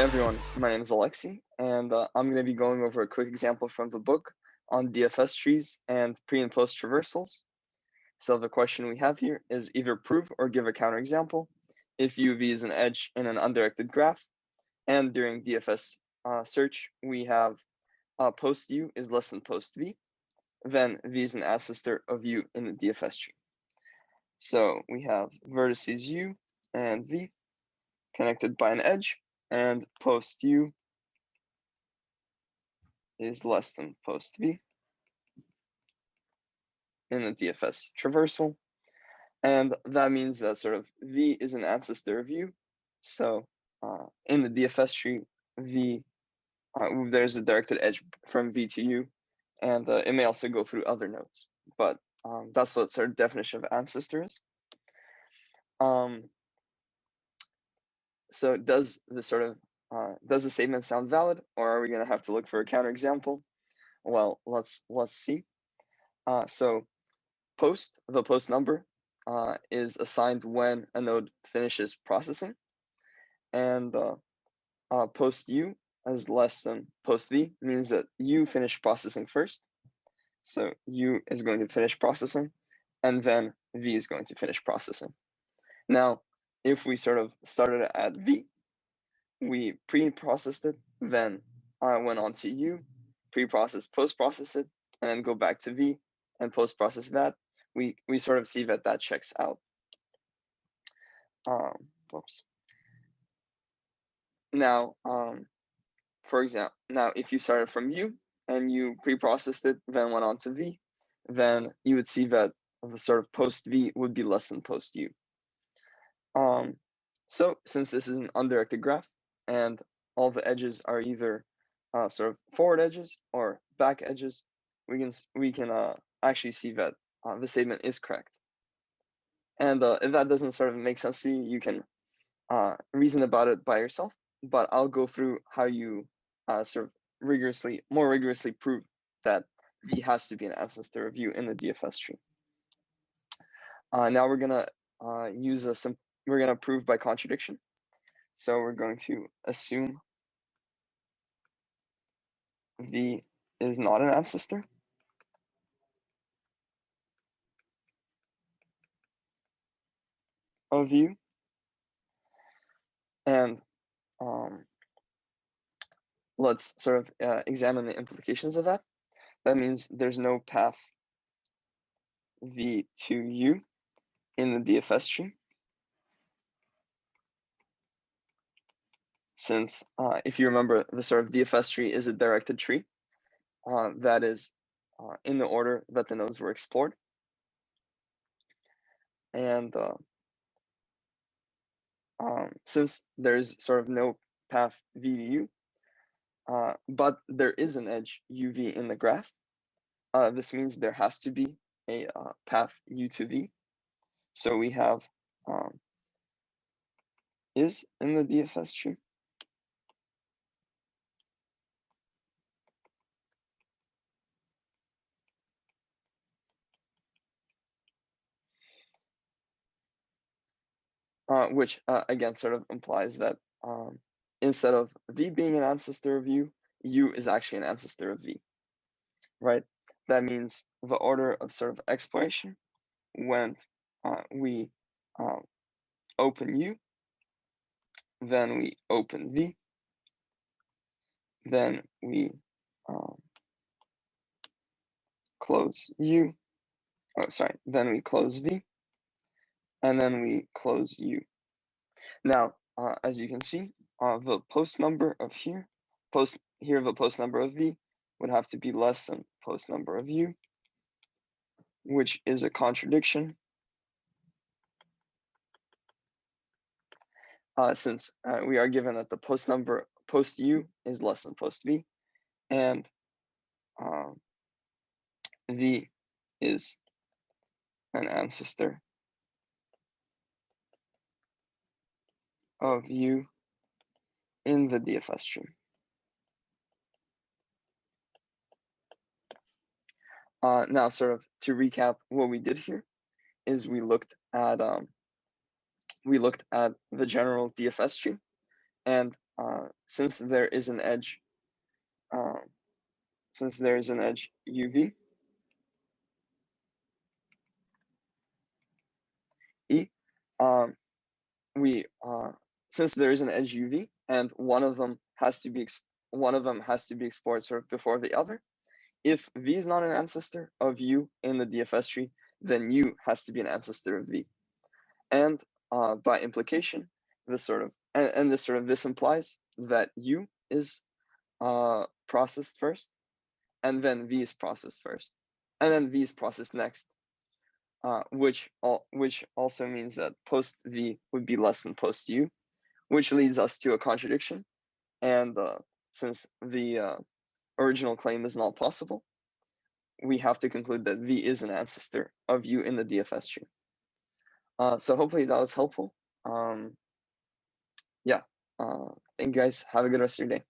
Hey everyone, my name is Alexi, and I'm going to be going over a quick example from the book on DFS trees and pre and post traversals. So the question we have here is either prove or give a counterexample if UV is an edge in an undirected graph, and during DFS search we have post U is less than post V, then V is an ancestor of U in the DFS tree. So we have vertices U and V connected by an edge, and post U is less than post V in the DFS traversal. And that means that sort of V is an ancestor of U. So in the DFS tree, V, there's a directed edge from V to U, and it may also go through other nodes. But that's what sort of definition of ancestor is. So does the statement sound valid, or are we going to have to look for a counterexample? Well, let's see. So the post number is assigned when a node finishes processing, and post U as less than post V means that U finished processing first. So U is going to finish processing, and then V is going to finish processing. Now, if we sort of started at V, we pre-processed it, then went on to U, pre-processed, post-process it, and then go back to V and post-process that, we sort of see that checks out. Whoops. Now, for example, now if you started from U and you pre-processed it, then went on to V, then you would see that the sort of post V would be less than post U. So since this is an undirected graph and all the edges are either sort of forward edges or back edges, we can actually see that the statement is correct. And if that doesn't sort of make sense to you, you can reason about it by yourself. But I'll go through how you sort of more rigorously prove that V has to be an ancestor of U in the DFS tree. Now we're gonna we're gonna prove by contradiction. So we're going to assume V is not an ancestor. Of U, and let's sort of examine the implications of that. That means there's no path V to U in the DFS tree, since if you remember, the sort of DFS tree is a directed tree that is in the order that the nodes were explored. And since there's sort of no path V to U, but there is an edge UV in the graph, this means there has to be a path U to V. So we have is in the DFS tree. Which again sort of implies that instead of V being an ancestor of U, U is actually an ancestor of V, right? That means the order of sort of exploration when we open U, then we open V, then we close U, then we close V, and then we close U. Now, as you can see, the post number of the post number of V would have to be less than post number of U, which is a contradiction, since we are given that the post U is less than post V, and V is an ancestor of U in the DFS tree. Now, sort of to recap, what we did here is we looked at the general DFS tree, and since there is an edge, UV, E, we since there is an edge UV and one of them has to be explored sort of before the other. If V is not an ancestor of U in the DFS tree, then U has to be an ancestor of V. And by implication, this implies that U is processed first, and then V is processed first, and then V is processed next. Which also means that post V would be less than post U, which leads us to a contradiction. And since the original claim is not possible, we have to conclude that V is an ancestor of U in the DFS tree. So hopefully that was helpful. Yeah, thank you guys. Have a good rest of your day.